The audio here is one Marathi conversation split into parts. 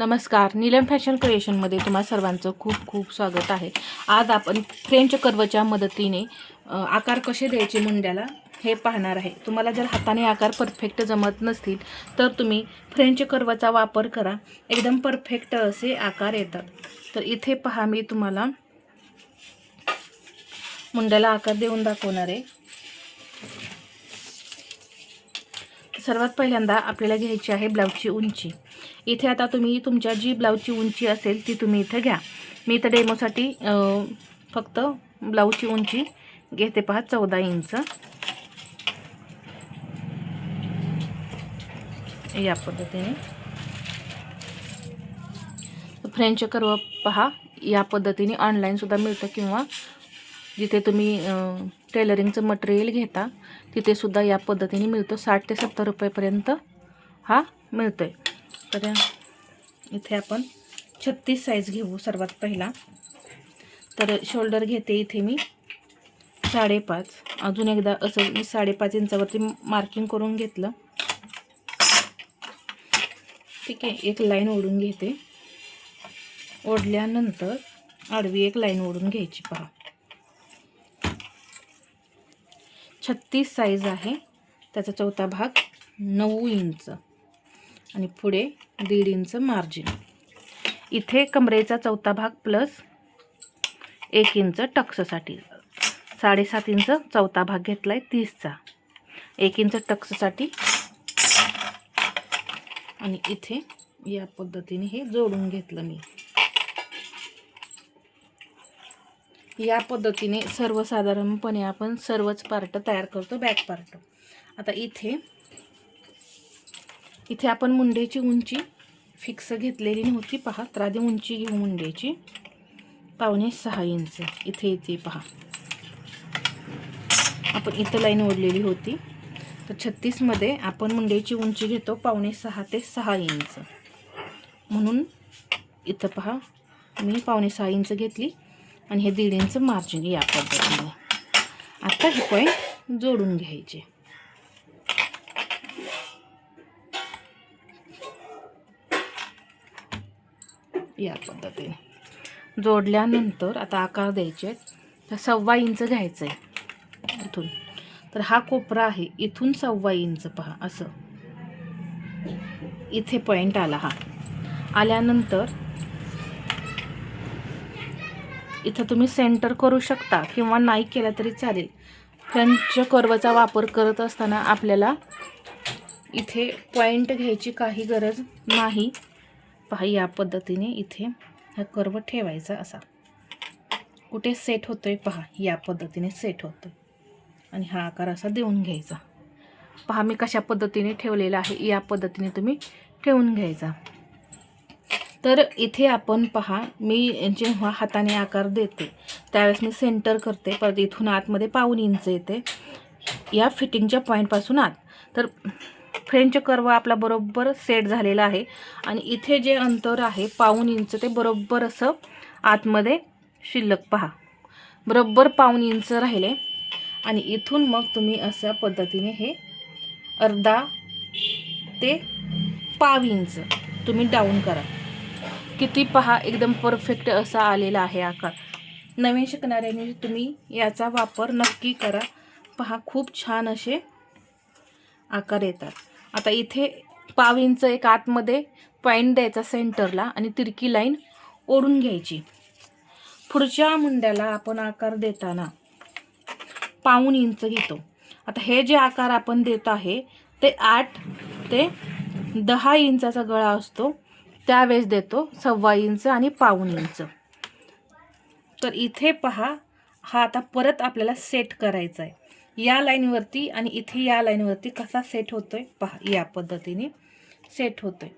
नमस्कार, नीलम फॅशन क्रिएशनमध्ये तुम्हा सर्वांचं खूप खूप स्वागत आहे। आज आपण फ्रेंच कर्वच्या मदतीने आकार कसे द्यायचे मुंड्याला हे पाहणार आहे। तुम्हाला जर हाताने आकार परफेक्ट जमत नसतील तर तुम्ही फ्रेंच कर्वचा वापर करा, एकदम परफेक्ट असे आकार येतात। तर इथे पहा, मी तुम्हाला मुंड्याला आकार देऊन दाखवणार आहे। सर्वात पहिल्यांदा आपल्याला घ्यायची आहे ब्लाऊजची उंची। इथे आता तुम्ही तुमच्या जी ब्लाऊजची उंची असेल ती तुम्ही इथे घ्या। मी इथे डेमोसाठी फक्त ब्लाऊजची उंची घेते, पहा 14 इंच। या पद्धतीने फ्रेंच कर्व पहा, या पद्धतीने ऑनलाईन सुद्धा मिळतं किंवा जिथे तुम्ही टेलरिंगचं मटेरियल घेता तिथे सुद्धा या पद्धतीने मिळतो। 60 ते 70 रुपयेपर्यंत हा मिळतोय। तर इथे आपण 36 साईज घेऊ सर्वात पहिला। तर शोल्डर घेते इथे मी 5.5। अजून एकदा असं मी 5.5 इंचावरती मार्किंग करून घेतलं। ठीक आहे, एक लाईन ओढून घेते। ओढल्यानंतर आडवी एक लाईन ओढून घ्यायची। पहा 36 साईज आहे, त्याचा चौथा भाग 9 इंच आणि पुढे 1.5 इंच मार्जिन। इथे कमरेचा चौथा भाग प्लस 1 इंच टक्ससाठी, 7.5 इंच चौथा भाग घेतलाय 30चा, 1 इंच टक्ससाठी। आणि इथे या पद्धतीने हे जोडून घेतलं मी। या पद्धतीने सर्वसाधारणपणे आपण सर्वच पार्ट तयार करतो, बॅक पार्ट। आता इथे आपण मुंड्याची उंची फिक्स घेतलेली नव्हती, पहा। तर आधी उंची घेऊ मुंड्याची 5.25 इंच इथे येते, पहा। आपण इथं लाईन ओढलेली होती, तर 36 मध्ये आपण मुंड्याची उंची घेतो 5.25 ते 6 इंच, म्हणून इथं पहा मी 5.25 इंच घेतली आणि हे 1.5 इंच मार्जिन। या पद्धतीने आता हे पॉईंट जोडून घ्यायचे। या पद्धतीने जोडल्यानंतर आता आकार द्यायचे। तर 1.25 इंच घ्यायचं आहे इथून। तर हा कोपरा आहे, इथून 1.25 इंच पहा असं इथे पॉईंट आला। हा आल्यानंतर इथं तुम्ही सेंटर करू शकता किंवा नाही केला तरी चालेल। फ्रेंच कर्वचा वापर करत असताना आपल्याला इथे पॉईंट घ्यायची काही गरज नाही। पहा या पद्धतीने इथे हा कर्व ठेवायचा असा, कुठे सेट होतोय पहा, या पद्धतीने सेट होतोय आणि हा आकार असा देऊन घ्यायचा। पहा मी कशा पद्धतीने ठेवलेला आहे, या पद्धतीने तुम्ही ठेवून घ्यायचा। तर इथे आपण पहा, मी जेव्हा हाताने आकार देते त्यावेळेस मी सेंटर करते, परत इथून आतमध्ये 1.25 इंच येते या फिटिंगच्या पॉईंटपासून आत। तर फ्रेंच कर्व आपला बरोबर सेट झालेला आहे आणि इथे जे अंतर आहे 1.25 इंच ते बरोबर असं आतमध्ये शिल्लक, पहा बरोबर 1.25 इंच राहिले। आणि इथून मग तुम्ही अशा पद्धतीने हे अर्धा ते 1.25 इंच तुम्ही डाऊन करा। किती पहा, एकदम परफेक्ट असा आलेला आहे आकार। नवीन शिकणाऱ्यांनी तुम्ही याचा वापर नक्की करा, पहा खूप छान असे आकार येतात। आता इथे 1.25 इंच एक आतमध्ये पॉईंट द्यायचा सेंटरला आणि तिरकी लाईन ओढून घ्यायची। पुढच्या मुंड्याला आपण आकार देताना 1.25 इंच घेतो। आता हे जे आकार आपण देत आहे ते 8 ते 10 इंचाचा गळा असतो, त्यावेळेस देतो 1.25 इंच आणि 1.25 इंच। तर इथे पहा, हा आता परत आपल्याला सेट करायचा आहे या लाईनवरती आणि इथे या लाईनवरती कसा सेट होतोय पहा, या पद्धतीने सेट होतोय।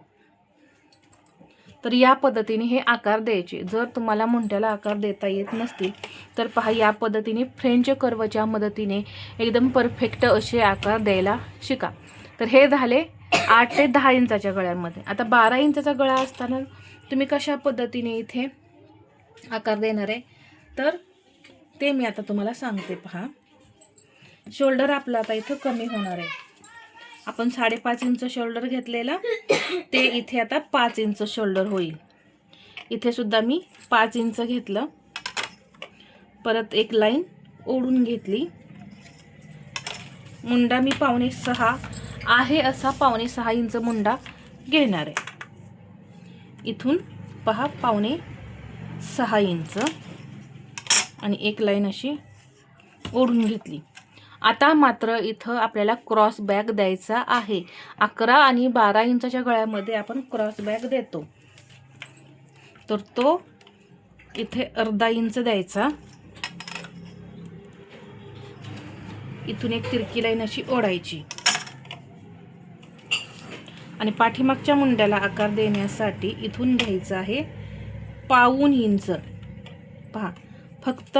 तर या पद्धतीने हे आकार द्यायचे। जर तुम्हाला मुंड्याला आकार देता येत नसतील तर पहा, या पद्धतीने फ्रेंच कर्वच्या मदतीने एकदम परफेक्ट असे आकार द्यायला शिका। तर हे झाले 8 ते 10 इंचाच्या गळ्यामध्ये। आता 12 इंचाचा गळा असताना तुम्ही कशा पद्धतीने इथे आकार देणार आहे तर ते मी आता तुम्हाला सांगते। पहा शोल्डर आपला आता इथं कमी होणार आहे, आपण 5.5 इंच शोल्डर घेतलेलं ते इथे आता 5 इंच शोल्डर होईल. इथे सुद्धा मी 5 इंच घेतलं. परत एक लाईन ओढून घेतली. मुंडा मी 5.5 आहे असा 5.5 इंच मुंडा घेणार आहे. इथून पहा 5.5 इंच आणि एक लाईन अशी ओढून घेतली. आता मात्र इथं आपल्याला क्रॉस बॅग द्यायचा आहे. 11 आणि 12 इंचाच्या गळ्यामध्ये आपण क्रॉस बॅग देतो, तर तो इथे अर्धा इंच द्यायचा. इथून एक तिरकी लाईन अशी ओढायची आणि पाठीमागच्या मुंड्याला आकार देण्यासाठी इथून घ्यायचं आहे 1/2 इंच. पहा, फक्त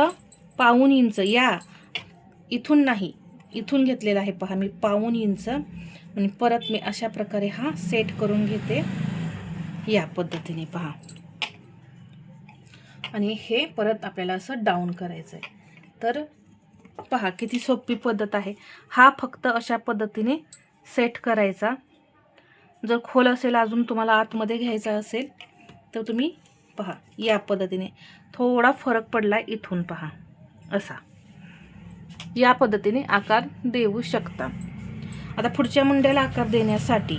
1/2 इंच. या इथून नाही, इथून घेतलेला आहे. पहा, मी 1/2 इंच आणि परत मी अशा प्रकारे हा सेट करून घेते या पद्धतीने. पहा, आणि हे परत आपल्याला असं डाऊन करायचं आहे. तर पहा किती सोपी पद्धत आहे. हा फक्त अशा पद्धतीने सेट करायचा. जर खोल असेल, अजून तुम्हाला आतमध्ये घ्यायचा असेल तर तुम्ही पहा या पद्धतीने. थोडा फरक पडला इथून, पहा असा या पद्धतीने आकार देऊ शकता. आता पुढच्या मुंड्याला आकार देण्यासाठी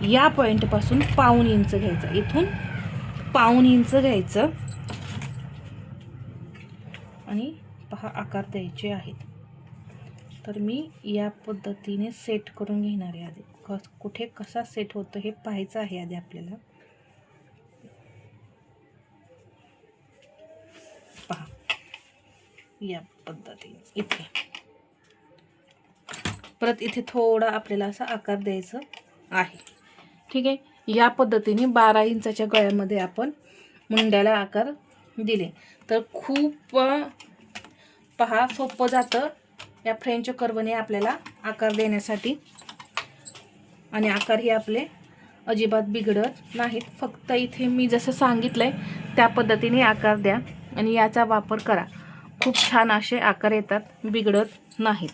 या पॉईंटपासून 1/2 इंच घ्यायचा. इथून 1/2 इंच घ्यायचं आणि पहा आकार द्यायचे आहेत. तर मी या पद्धतीने सेट करून घेणार आहे. आधी कुठे कसा सेट होतो हे पाहायचं आहे आधी आपल्याला. पहा या पद्धतीने इथे. परत इथे थोडा आपल्याला असा आकार द्यायचा आहे. ठीक आहे. या पद्धतीने 12 इंचाच्या गळ्यामध्ये आपण मुंड्याला आकार दिले तर खूप पहा सोपं जातं या फ्रेंच कर्वने आपल्याला आकार देण्यासाठी. आणि आकार हे आपले अजिबात बिघडत नाहीत. फक्त इथे मी जसं सांगितलंय त्या पद्धतीने आकार द्या आणि याचा वापर करा. खूप छान असे आकार येतात, बिघडत नाहीत.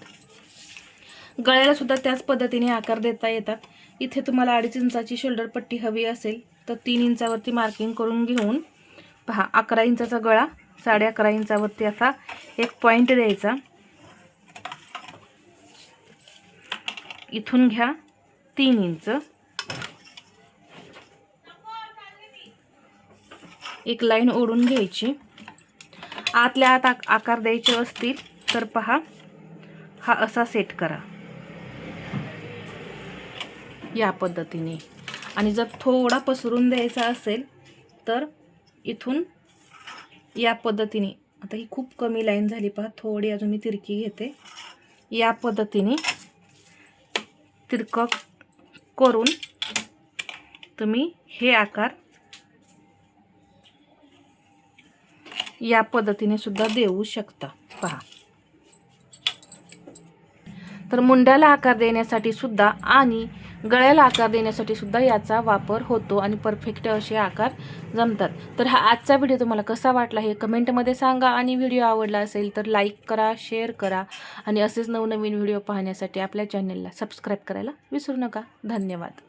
गळ्याला सुद्धा त्याच पद्धतीने आकार देता येतात. इथे तुम्हाला 2.5 इंचाची शोल्डर पट्टी हवी असेल तर 3 इंचावरती मार्किंग करून घेऊन पहा 11 इंचाचा गळा 11.5 इंचावरती असा एक पॉईंट द्यायचा. इथून घ्या 3 इंच. एक लाईन ओढून घ्यायची. आतल्या आत आकार द्यायचे असतील तर पहा हा असा सेट करा या पद्धतीने. आणि जर थोडा पसरून द्यायचा असेल तर इथून या पद्धतीने. आता ही खूप कमी लाईन झाली, पहा थोडी अजून मी तिरकी घेते. या पद्धतीने तिरकं करून तुम्ही हे आकार या पद्धतीने सुद्धा देऊ शकता. पहा, तर मुंड्याला आकार देण्यासाठी सुद्धा आणि गळ्याला आकार देण्यासाठी सुद्धा याचा वापर होतो आणि परफेक्ट असे आकार जमतात. तर हा आजचा व्हिडिओ तुम्हाला कसा वाटला हे कमेंटमध्ये सांगा. आणि व्हिडिओ आवडला असेल तर लाईक करा, शेअर करा आणि असेच नवनवीन व्हिडिओ पाहण्यासाठी आपल्या चॅनलला सबस्क्राईब करायला विसरू नका. धन्यवाद.